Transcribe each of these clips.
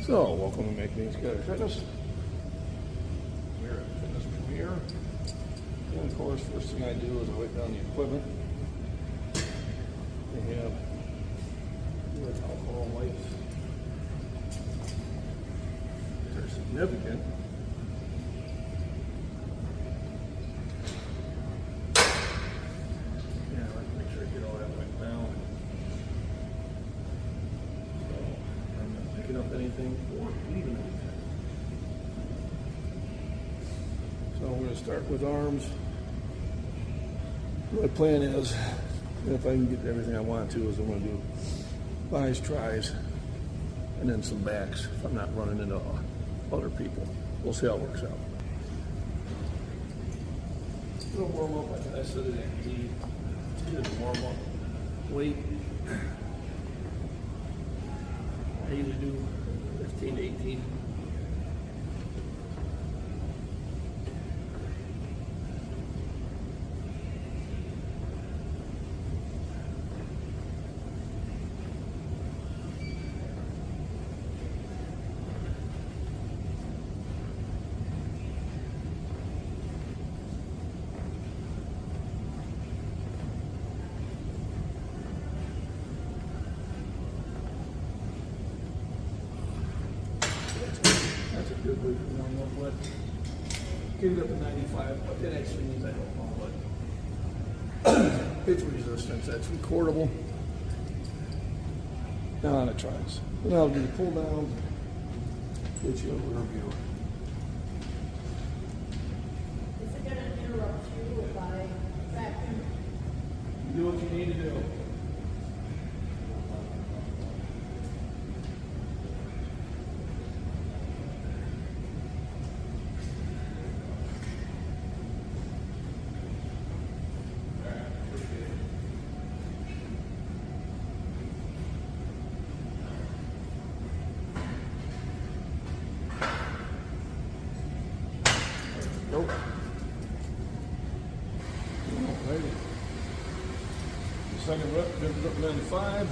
So, welcome to Make Me Scatter Fitness. We're at Fitness Premier. And of course, first thing I do is I write down the equipment. They have good alcohol wipes. They're significant. Yeah, let's make sure I get all that wiped down. I'm not picking up anything or leaving anything. So we're going to start with arms. My plan is, if I can get everything I want to, is I'm going to do buys, tries, and then some backs if I'm not running into other people. We'll see how it works out. A little warm up, like I said, it ain't deep. It's good to warm up. Weight. I usually do 15 to 18. That's a good weight to warm up with. Get it up to 95. What that actually means, I don't know, but pitch resistance, that's recordable. Now on the tries. Then I'll do the pull down, get you a rear view. Is it going to interrupt you if I vacuum? Do what you need to do. Nope. Alrighty. The second rep, good up 95.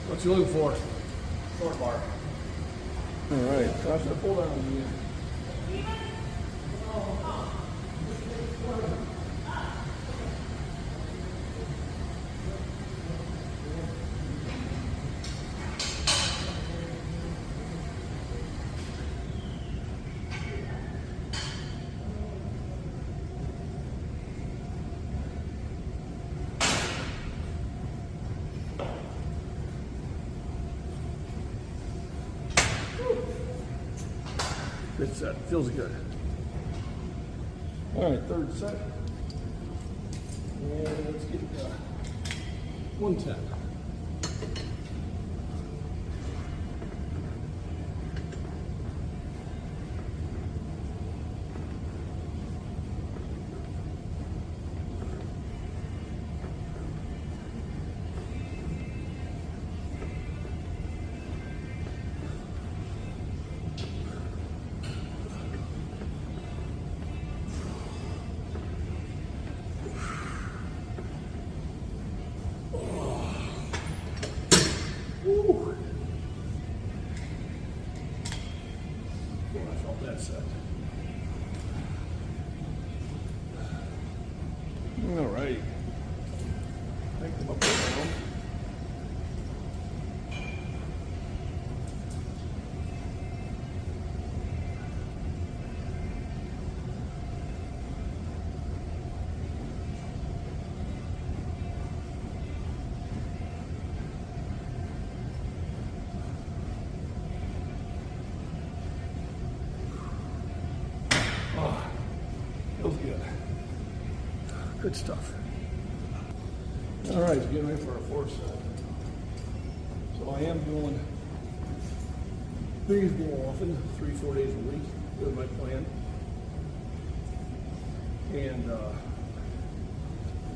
What you looking for? Short bar. All right, cross the pull down again. Good set, feels good. All right, third set. And let's get 110. Woo. Oh, I felt that set. All right. Take them up and down. Feels good. Good stuff. All Alright, so getting ready for our fourth set. So I am doing these more often, 3-4 days a week, is my plan. And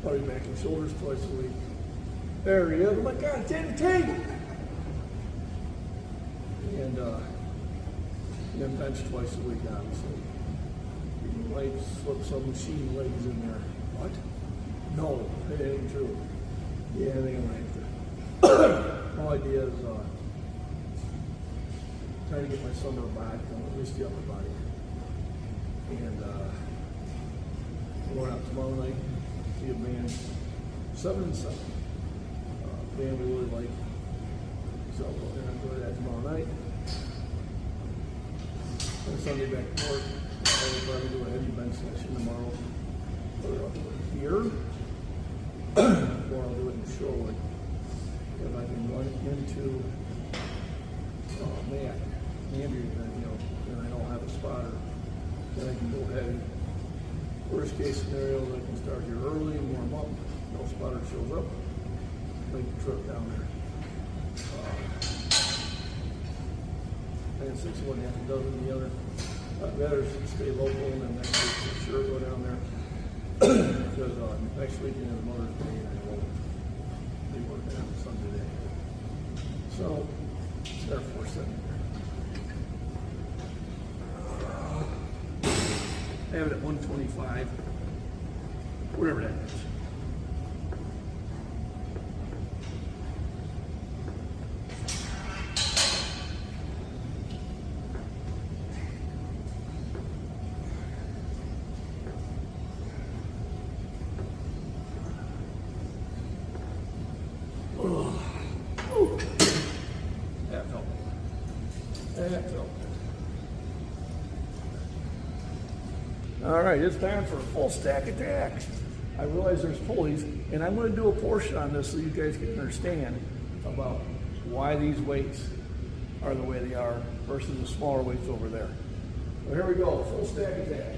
probably back and shoulders twice a week. There he is. Oh my God, it's Andy Tate! And then bench twice a week, obviously. You might slip some machine legs in there. What? No, it ain't true. Yeah, they don't have to. My idea is trying to get my summer back, at least the upper body. And I'm going out tomorrow night, see a band, 7 and 7. Band we really like. So we're going to enjoy that tomorrow night. And Sunday back to work. I'll probably do a heavy bench session tomorrow. Whether I'll do it here, or I'll do it in Shorewood. If I can run into Andrew, then then I don't have a spotter, then I can go heavy. Worst case scenario, I can start here early and warm up. No spotter shows up, make the trip down there. And 6 1 half a dozen the other. I'd rather stay local and then next week for sure go down there. Because next weekend is Mother's Day and I won't be working on Sunday day. So, therefore, sitting there. I have it at 125, whatever that is. All right, it's time for a full stack attack. I realize there's pulleys, and I'm going to do a portion on this so you guys can understand about why these weights are the way they are versus the smaller weights over there. So here we go, full stack attack.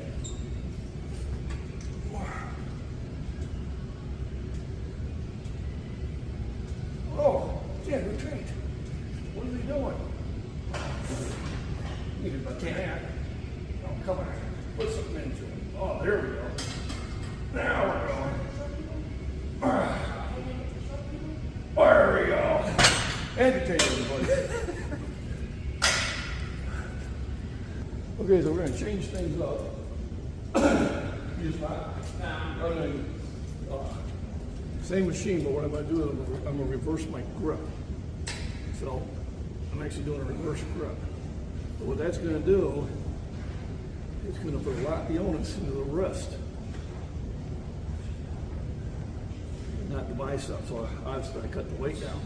Oh, yeah, retreat. What are they doing? Needed my cat. Oh, come on. Put something into it. Oh, there we go. Now we're going. There we go. Agitate everybody. Okay, so we're going to change things up. Use same machine, but what I'm going to do is I'm going to reverse my grip. So I'm actually doing a reverse grip. But what that's going to do, it's going to put a lot of the onus into the wrist, not the bicep. So obviously I cut the weight down.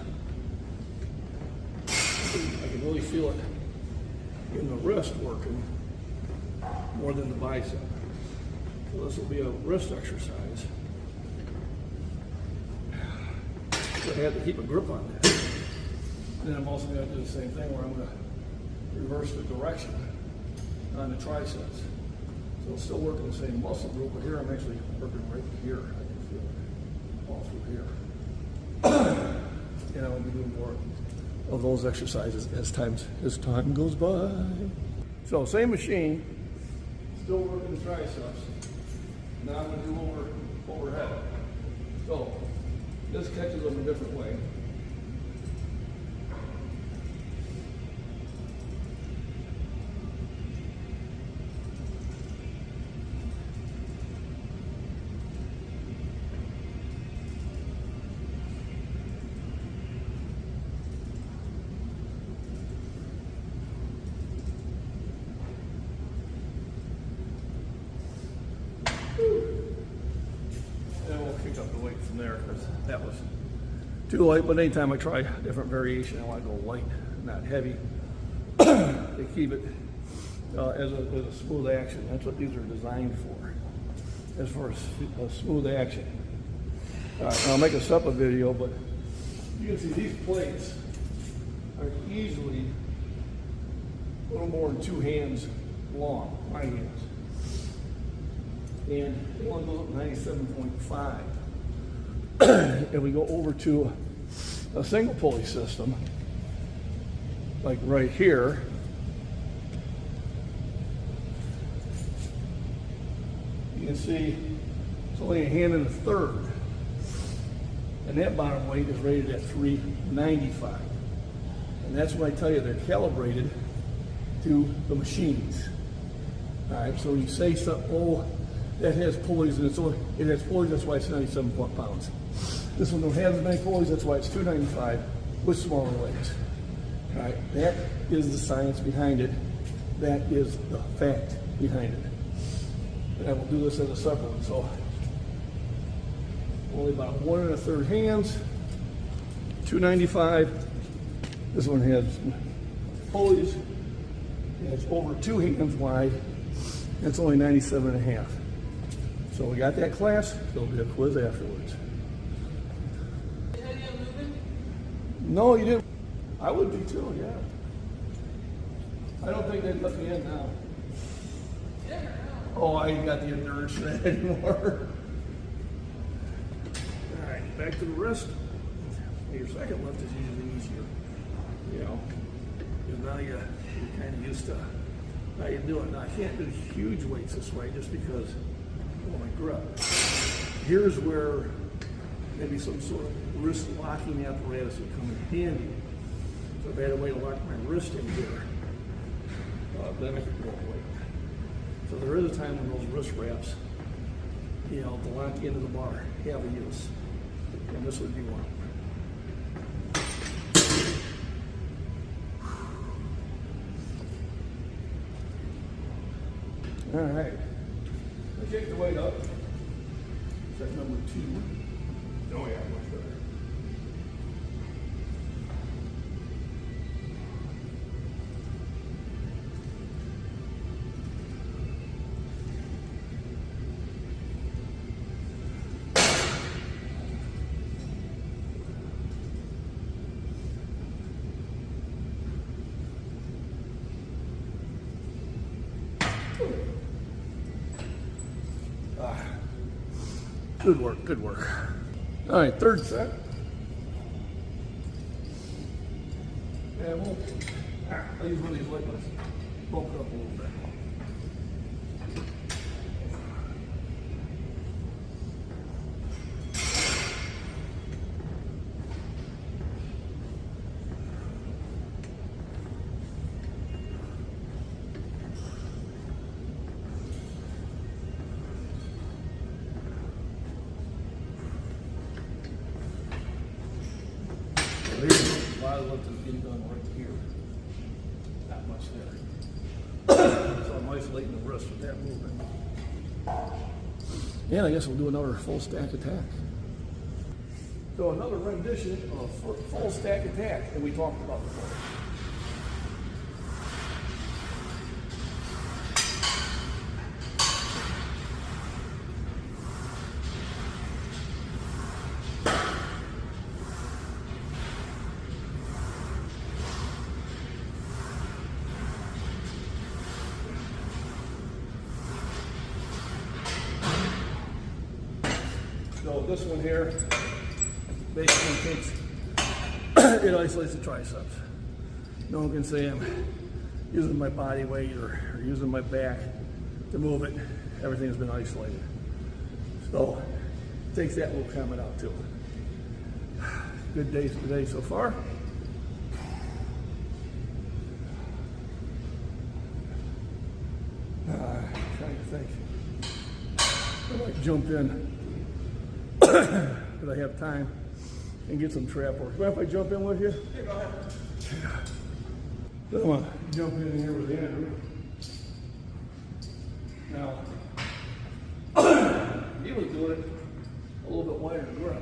I can really feel it in the wrist working more than the bicep. So this will be a wrist exercise. So I have to keep a grip on that. And then I'm also going to do the same thing where I'm going to reverse the direction on the triceps. So it's still working the same muscle group, but here I'm actually working right here. I can feel it all through here. And I'll be doing more of those exercises as time goes by. So same machine, still working the triceps. Now I'm going to do overhead. So this catches them a different way. And we'll kick up the weight from there because that was too light. But anytime I try a different variation, I want to go light, not heavy. They keep it as a smooth action. That's what these are designed for, as far as a smooth action. I'll make a separate video, but you can see these plates are easily a little more than 2 hands long, my hands. And it only goes up 97.5. and we go over to a single pulley system, like right here, you can see it's only a hand and a third. And that bottom weight is rated at 395. And that's when I tell you they're calibrated to the machines. All right, so you say something, oh, that has pulleys, and it has pulleys, that's why it's 97 pounds. This one don't have as many pulleys, that's why it's 295 with smaller legs. All right, that is the science behind it. That is the fact behind it. And I will do this as a separate one. So only about 1 1/3 hands, 295. This one has pulleys, and it's over 2 hands wide, and it's only 97.5. So we got that class, there'll be a quiz afterwards. No, you didn't. I would be too, yeah. I don't think they'd let me in now. Oh, I ain't got the endurance for that anymore. All right, back to the wrist. Your second lift is usually easier. You know, because now you're kind of used to how you do it. Now I can't do huge weights this way just because of my grip. Here's where maybe some sort of wrist locking apparatus would come in handy. So if I had a way to lock my wrist in here, then I could go away. So there is a time when those wrist wraps, you know, to lock into the bar, have a use. And this would be one. All right. I take the weight up. Set number 2. Oh yeah, much better. Good work, good work. All right, third set. And I'll use one of these leg lifts. Bulk it up a little bit. A lot of lift is getting done right here. Not much there. So I'm isolating the wrist with that movement. And I guess we'll do another full stack attack. So another rendition of full stack attack that we talked about before. So this one here basically takes, it isolates the triceps. No one can say I'm using my body weight or using my back to move it. Everything's been isolated. So it takes that little comment out too. Good days today so far. Trying to think. I might jump in because I have time and get some trap work. Mind if I jump in with you? Yeah, go ahead. So I'm gonna jump in here with Andrew. Now, he was doing it a little bit wider grip.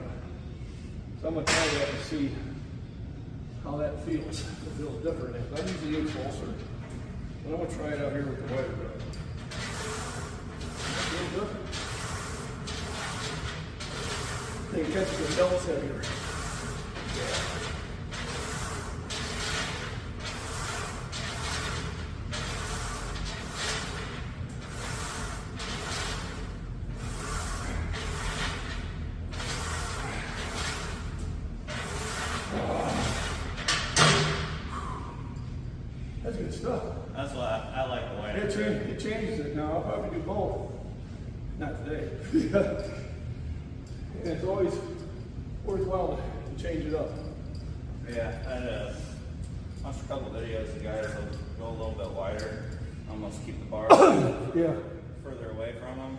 So I'm gonna try that and see how that feels. It feels different. I'm usually in closer, but I'm gonna try it out here with the wider grip. Feel different. I think it catches the belts heavier. stuff. That's why I like the wider. It changes it now. I'll probably do both. Not today. And it's always worthwhile to change it up. Yeah, I watched a couple videos of guys that go a little bit wider, almost keep the bar Yeah. further away from them.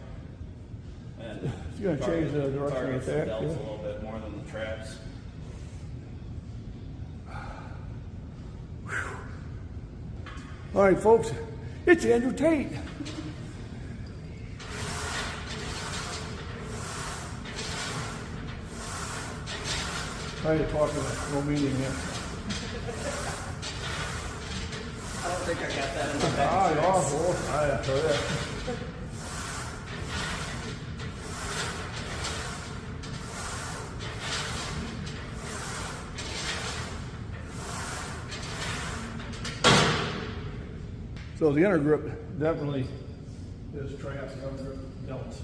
And It's gonna change the direction of targets attack, the delts yeah. a little bit more than the traps. All right, folks, it's Andrew Tate. Trying to talk to the Romanian here. I don't think I got that in the back. Ah, awful. I have heard that. So the inner grip definitely is traps, the outer grip delts.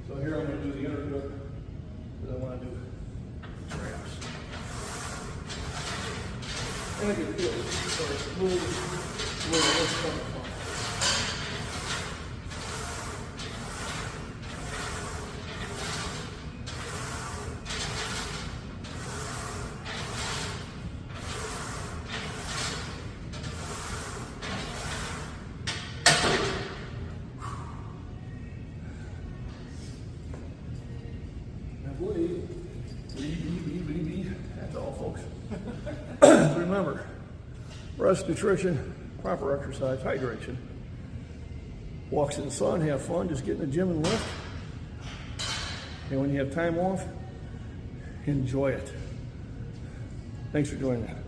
So here I'm going to do the inner grip, because I want to do traps. And I can feel it, so it's smooth, where it's coming from. Believe. That's all, folks. Remember, rest, nutrition, proper exercise, hydration. Walks in the sun, have fun, just get in the gym and lift. And when you have time off, enjoy it. Thanks for joining me.